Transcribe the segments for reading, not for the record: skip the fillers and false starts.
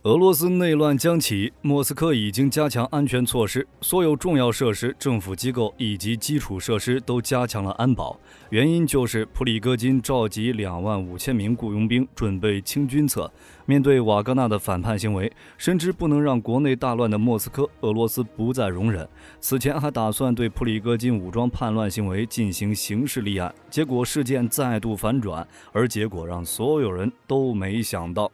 俄罗斯内乱将起，莫斯科已经加强安全措施，所有重要设施、政府机构以及基础设施都加强了安保。原因就是普里戈金召集25000名雇佣兵，准备清君侧。面对瓦格纳的反叛行为，深知不能让国内大乱的莫斯科，俄罗斯不再容忍。此前还打算对普里戈金武装叛乱行为进行刑事立案，结果事件再度反转，而结果让所有人都没想到。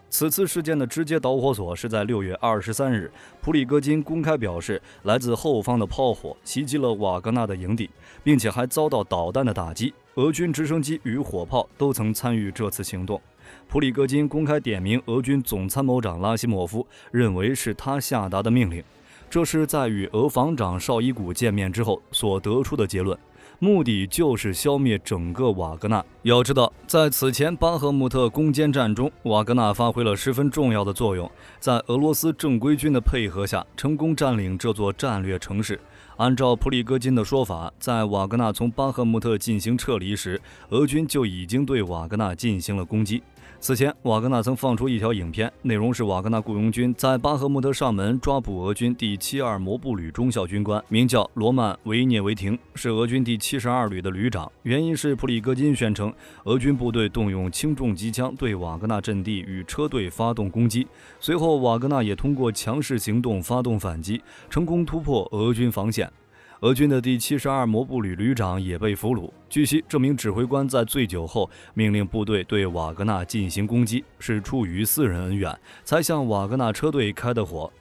此次事件的直接导火索是在6月23日，普里戈金公开表示，来自后方的炮火袭击了瓦格纳的营地，并且还遭到导弹的打击。俄军直升机与火炮都曾参与这次行动。普里戈金公开点名俄军总参谋长拉西莫夫，认为是他下达的命令。这是在与俄防长绍伊古见面之后所得出的结论。目的就是消灭整个瓦格纳。要知道，在此前巴赫穆特攻坚战中，瓦格纳发挥了十分重要的作用，在俄罗斯正规军的配合下，成功占领这座战略城市。按照普里戈金的说法，在瓦格纳从巴赫穆特进行撤离时，俄军就已经对瓦格纳进行了攻击。此前，瓦格纳曾放出一条影片，内容是瓦格纳雇佣军在巴赫穆特上门抓捕俄军第72摩步旅中校军官，名叫罗曼·维涅维廷，是俄军第72旅的旅长。原因是普里戈金宣称，俄军部队动用轻重机枪对瓦格纳阵地与车队发动攻击，随后瓦格纳也通过强势行动发动反击，成功突破俄军防线。俄军的第72摩步旅旅长也被俘虏。据悉，这名指挥官在醉酒后命令部队对瓦格纳进行攻击，是出于私人恩怨才向瓦格纳车队开的火。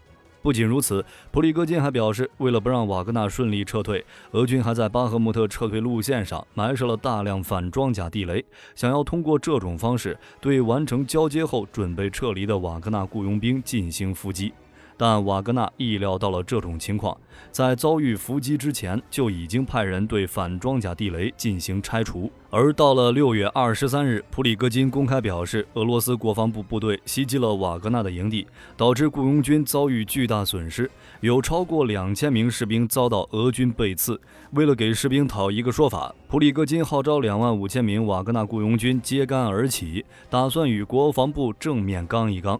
不仅如此，普里戈金还表示，为了不让瓦格纳顺利撤退，俄军还在巴赫穆特撤退路线上埋设了大量反装甲地雷，想要通过这种方式对完成交接后准备撤离的瓦格纳雇佣兵进行伏击。但瓦格纳意料到了这种情况，在遭遇伏击之前就已经派人对反装甲地雷进行拆除。而到了6月23日，普里戈金公开表示，俄罗斯国防部部队袭击了瓦格纳的营地，导致雇佣军遭遇巨大损失，有超过2000名士兵遭到俄军背刺。为了给士兵讨一个说法，普里戈金号召25000名瓦格纳雇佣军揭竿而起，打算与国防部正面刚一刚。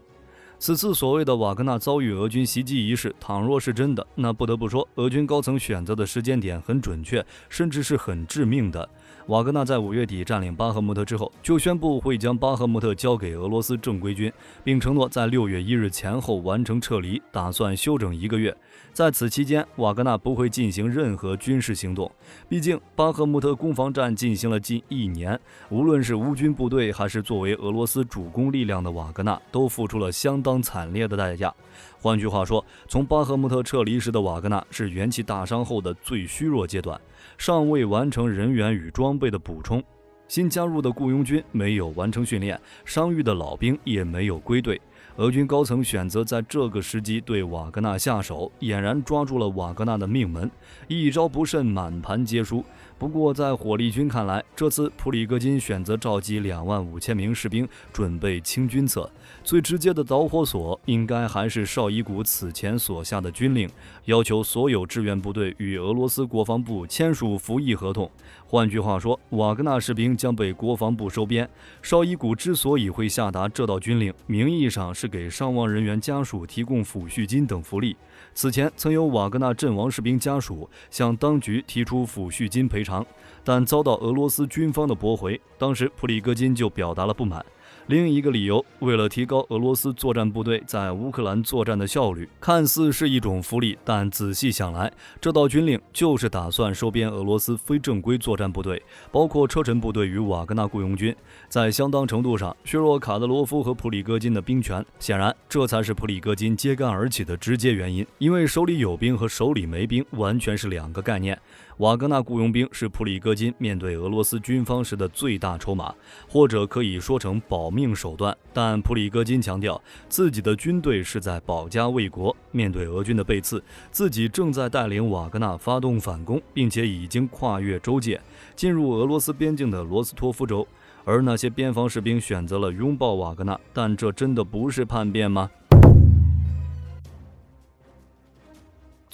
此次所谓的瓦格纳遭遇俄军袭击一事，倘若是真的，那不得不说，俄军高层选择的时间点很准确，甚至是很致命的。瓦格纳在5月底占领巴赫穆特之后，就宣布会将巴赫穆特交给俄罗斯正规军，并承诺在6月1日前后完成撤离，打算休整1个月。在此期间，瓦格纳不会进行任何军事行动。毕竟，巴赫穆特攻防战进行了近1年，无论是乌军部队还是作为俄罗斯主攻力量的瓦格纳，都付出了相当惨烈的代价。换句话说，从巴赫穆特撤离时的瓦格纳是元气大伤后的最虚弱阶段，尚未完成人员与装备的补充。新加入的雇佣军没有完成训练，伤愈的老兵也没有归队。俄军高层选择在这个时机对瓦格纳下手，俨然抓住了瓦格纳的命门，一招不慎，满盘皆输。不过在火力军看来，这次普里戈金选择召集25000名士兵准备清君侧，最直接的导火索应该还是绍伊古此前所下的军令，要求所有志愿部队与俄罗斯国防部签署服役合同。换句话说，瓦格纳士兵将被国防部收编。绍伊古之所以会下达这道军令，名义上是给伤亡人员家属提供抚恤金等福利。此前曾有瓦格纳阵亡士兵家属向当局提出抚恤金赔偿，但遭到俄罗斯军方的驳回。当时普里戈金就表达了不满。另一个理由，为了提高俄罗斯作战部队在乌克兰作战的效率，看似是一种福利，但仔细想来，这道军令就是打算收编俄罗斯非正规作战部队，包括车臣部队与瓦格纳雇佣军，在相当程度上削弱卡德罗夫和普里戈金的兵权。显然，这才是普里戈金揭竿而起的直接原因，因为手里有兵和手里没兵完全是两个概念。瓦格纳雇佣兵是普里戈金面对俄罗斯军方时的最大筹码，或者可以说成保命手段。但普里戈金强调，自己的军队是在保家卫国，面对俄军的背刺，自己正在带领瓦格纳发动反攻，并且已经跨越州界，进入俄罗斯边境的罗斯托夫州。而那些边防士兵选择了拥抱瓦格纳，但这真的不是叛变吗？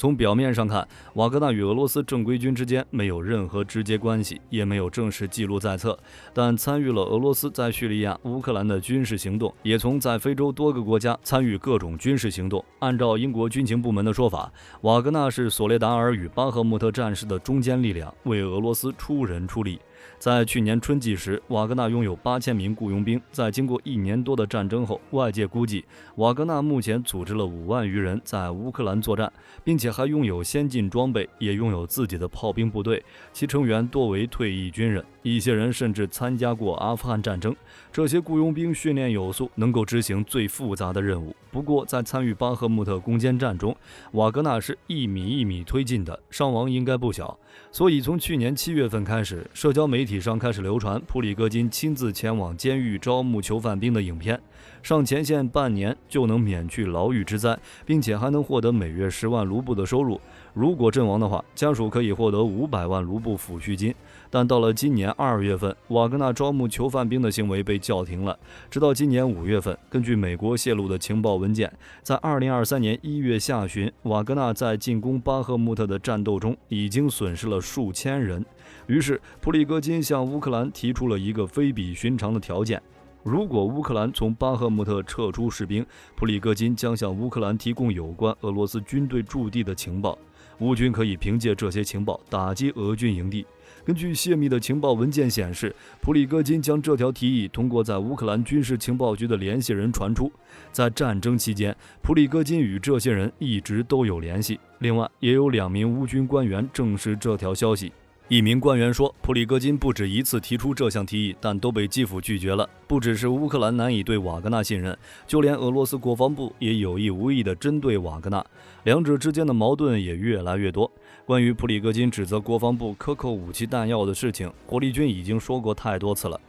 从表面上看，瓦格纳与俄罗斯正规军之间没有任何直接关系，也没有正式记录在册，但参与了俄罗斯在叙利亚、乌克兰的军事行动，也从在非洲多个国家参与各种军事行动。按照英国军情部门的说法，瓦格纳是索列达尔与巴赫穆特战事的中坚力量，为俄罗斯出人出力。在去年春季时，瓦格纳拥有8000名雇佣兵。在经过1年多的战争后，外界估计瓦格纳目前组织了5万余人在乌克兰作战，并且还拥有先进装备，也拥有自己的炮兵部队，其成员多为退役军人，一些人甚至参加过阿富汗战争。这些雇佣兵训练有素，能够执行最复杂的任务。不过，在参与巴赫穆特攻坚战中，瓦格纳是一米一米推进的，伤亡应该不小。所以从去年7月份开始，社交媒体上开始流传普里戈金亲自前往监狱招募囚犯兵的影片，上前线半年就能免去牢狱之灾，并且还能获得每月10万卢布的收入。如果阵亡的话，家属可以获得500万卢布抚恤金。但到了今年2月份，瓦格纳招募囚犯兵的行为被叫停了。直到今年5月份，根据美国泄露的情报文件，在2023年1月下旬，瓦格纳在进攻巴赫穆特的战斗中已经损失了数千人。于是普里戈金向乌克兰提出了一个非比寻常的条件：如果乌克兰从巴赫穆特撤出士兵，普里戈金将向乌克兰提供有关俄罗斯军队驻地的情报，乌军可以凭借这些情报打击俄军营地。根据泄密的情报文件显示，普里戈金将这条提议通过在乌克兰军事情报局的联系人传出。在战争期间，普里戈金与这些人一直都有联系。另外，也有2名乌军官员证实这条消息。一名官员说，普里戈金不止一次提出这项提议，但都被基辅拒绝了。不只是乌克兰难以对瓦格纳信任，就连俄罗斯国防部也有意无意地针对瓦格纳，两者之间的矛盾也越来越多。关于普里戈金指责国防部克扣武器弹药的事情，火力军已经说过太多次了。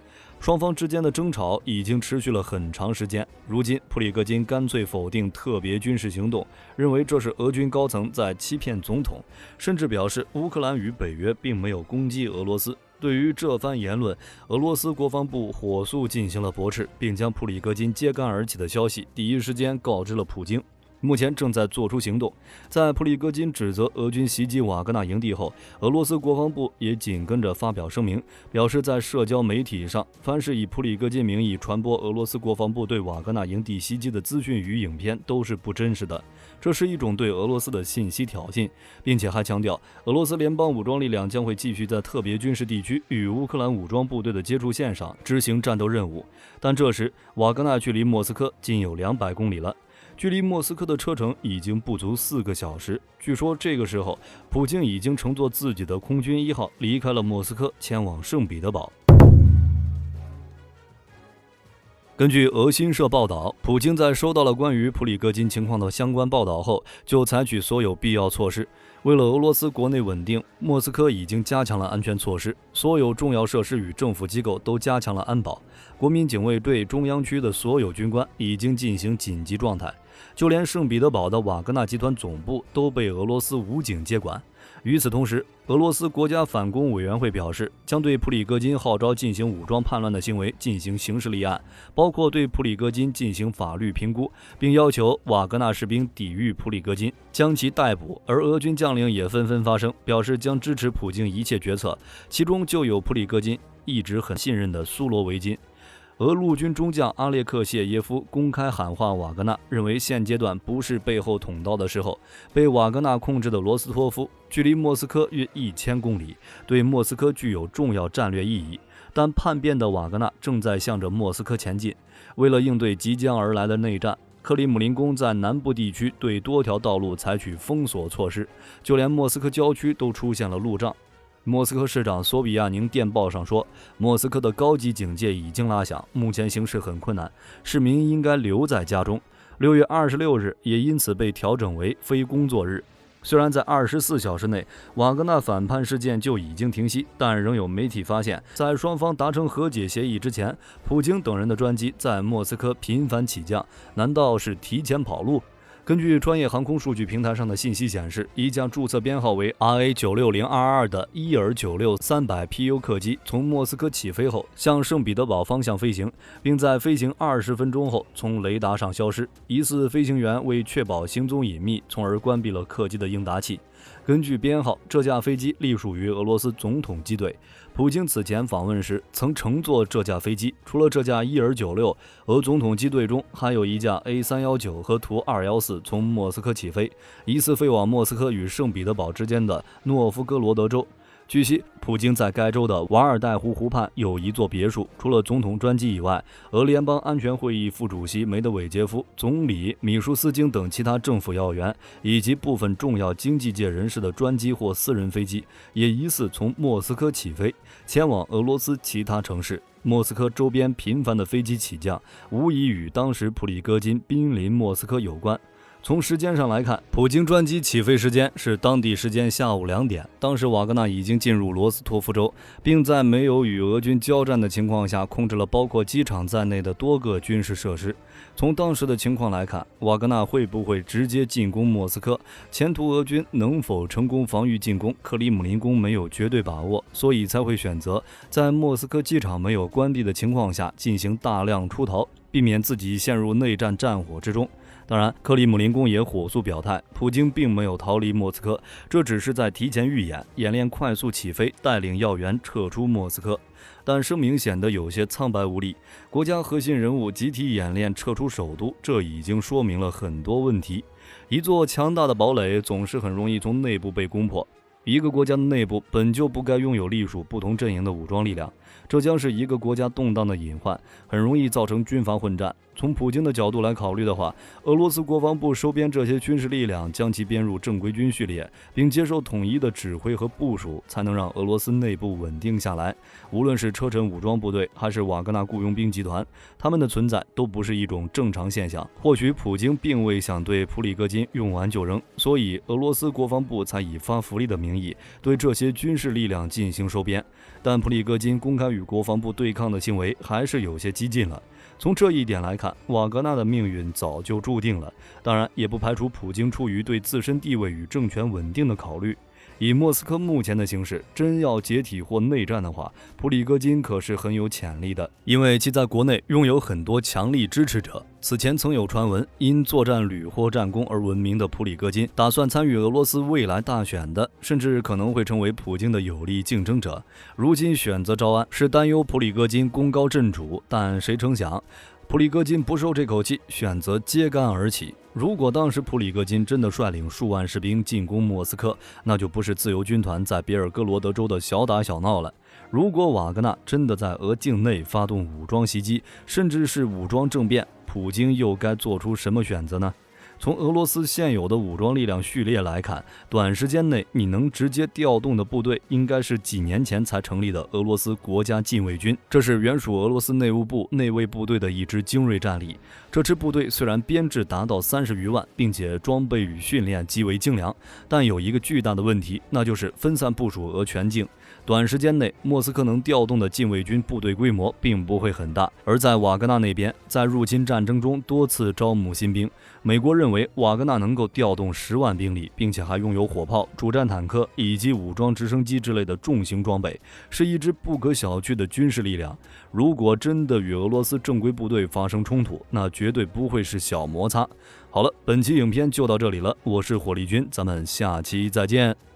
双方之间的争吵已经持续了很长时间。如今，普里戈金干脆否定特别军事行动，认为这是俄军高层在欺骗总统，甚至表示乌克兰与北约并没有攻击俄罗斯。对于这番言论，俄罗斯国防部火速进行了驳斥，并将普里戈金揭竿而起的消息第一时间告知了普京。目前正在做出行动。在普里戈金指责俄军袭击瓦格纳营地后，俄罗斯国防部也紧跟着发表声明，表示在社交媒体上，凡是以普里戈金名义传播俄罗斯国防部对瓦格纳营地袭击的资讯与影片都是不真实的，这是一种对俄罗斯的信息挑衅，并且还强调俄罗斯联邦武装力量将会继续在特别军事地区与乌克兰武装部队的接触线上执行战斗任务。但这时，瓦格纳距离莫斯科仅有200公里了。距离莫斯科的车程已经不足4个小时。据说这个时候，普京已经乘坐自己的空军1号离开了莫斯科，前往圣彼得堡。根据俄新社报道，普京在收到了关于普里戈金情况的相关报道后，就采取所有必要措施。为了俄罗斯国内稳定，莫斯科已经加强了安全措施，所有重要设施与政府机构都加强了安保。国民警卫队中央区的所有军官已经进行紧急状态，就连圣彼得堡的瓦格纳集团总部都被俄罗斯武警接管。与此同时，俄罗斯国家反攻委员会表示，将对普里戈金号召进行武装叛乱的行为进行刑事立案，包括对普里戈金进行法律评估，并要求瓦格纳士兵抵御普里戈金，将其逮捕。而俄军将领也纷纷发声，表示将支持普京一切决策，其中就有普里戈金一直很信任的苏罗维金。俄陆军中将阿列克谢耶夫公开喊话瓦格纳，认为现阶段不是背后捅刀的时候。被瓦格纳控制的罗斯托夫距离莫斯科约1000公里，对莫斯科具有重要战略意义。但叛变的瓦格纳正在向着莫斯科前进。为了应对即将而来的内战，克里姆林宫在南部地区对多条道路采取封锁措施，就连莫斯科郊区都出现了路障。莫斯科市长索比亚宁电报上说，莫斯科的高级警戒已经拉响，目前形势很困难，市民应该留在家中。6月26日也因此被调整为非工作日。虽然在24小时内，瓦格纳反叛事件就已经停息，但仍有媒体发现，在双方达成和解协议之前，普京等人的专机在莫斯科频繁起降，难道是提前跑路？根据专业航空数据平台上的信息显示，一架注册编号为 RA96022 的伊尔96 300 PU 客机从莫斯科起飞后，向圣彼得堡方向飞行，并在飞行20分钟后从雷达上消失。疑似飞行员为确保行踪隐秘，从而关闭了客机的应答器。根据编号，这架飞机隶属于俄罗斯总统机队。普京此前访问时曾乘坐这架飞机。除了这架伊尔96，俄总统机队中还有一架 A319 和图214从莫斯科起飞，疑似飞往莫斯科与圣彼得堡之间的诺夫哥罗德州。据悉，普京在该州的瓦尔代湖湖畔有一座别墅。除了总统专机以外，俄联邦安全会议副主席梅德韦杰夫、总理米舒斯京等其他政府要员以及部分重要经济界人士的专机或私人飞机也疑似从莫斯科起飞，前往俄罗斯其他城市。莫斯科周边频繁的飞机起降，无疑与当时普里戈金濒临莫斯科有关。从时间上来看，普京专机起飞时间是当地时间下午2点。当时瓦格纳已经进入罗斯托夫州，并在没有与俄军交战的情况下，控制了包括机场在内的多个军事设施。从当时的情况来看，瓦格纳会不会直接进攻莫斯科，前途俄军能否成功防御进攻，克里姆林宫没有绝对把握，所以才会选择在莫斯科机场没有关闭的情况下进行大量出逃，避免自己陷入内战战火之中。当然，克里姆林宫也火速表态，普京并没有逃离莫斯科，这只是在提前预演练快速起飞，带领要员撤出莫斯科。但声明显得有些苍白无力，国家核心人物集体演练撤出首都，这已经说明了很多问题。一座强大的堡垒总是很容易从内部被攻破。一个国家的内部本就不该拥有隶属不同阵营的武装力量，这将是一个国家动荡的隐患，很容易造成军阀混战。从普京的角度来考虑的话，俄罗斯国防部收编这些军事力量，将其编入正规军序列，并接受统一的指挥和部署，才能让俄罗斯内部稳定下来。无论是车臣武装部队还是瓦格纳雇佣兵集团，他们的存在都不是一种正常现象。或许普京并未想对普里戈金用完就扔，所以俄罗斯国防部才以发福利的名义对这些军事力量进行收编。但普里戈金公开与国防部对抗的行为还是有些激进了。从这一点来看，瓦格纳的命运早就注定了。当然，也不排除普京出于对自身地位与政权稳定的考虑。以莫斯科目前的形势，真要解体或内战的话，普里戈金可是很有潜力的，因为其在国内拥有很多强力支持者。此前曾有传闻，因作战屡获战功而闻名的普里戈金，打算参与俄罗斯未来大选的，甚至可能会成为普京的有力竞争者。如今选择招安，是担忧普里戈金功高震主，但谁成想，普里戈金不受这口气，选择揭竿而起。如果当时普里戈金真的率领数万士兵进攻莫斯科，那就不是自由军团在别尔哥罗德州的小打小闹了。如果瓦格纳真的在俄境内发动武装袭击，甚至是武装政变，普京又该做出什么选择呢？从俄罗斯现有的武装力量序列来看，短时间内你能直接调动的部队应该是几年前才成立的俄罗斯国家禁卫军，这是原属俄罗斯内务部内卫部队的一支精锐战力。这支部队虽然编制达到30余万，并且装备与训练极为精良，但有一个巨大的问题，那就是分散部署俄全境。短时间内，莫斯科能调动的禁卫军部队规模并不会很大。而在瓦格纳那边，在入侵战争中多次招募新兵，美国认为瓦格纳能够调动10万兵力，并且还拥有火炮、主战坦克以及武装直升机之类的重型装备，是一支不可小觑的军事力量。如果真的与俄罗斯正规部队发生冲突，那绝对不会是小摩擦。好了，本期影片就到这里了，我是火力军，咱们下期再见。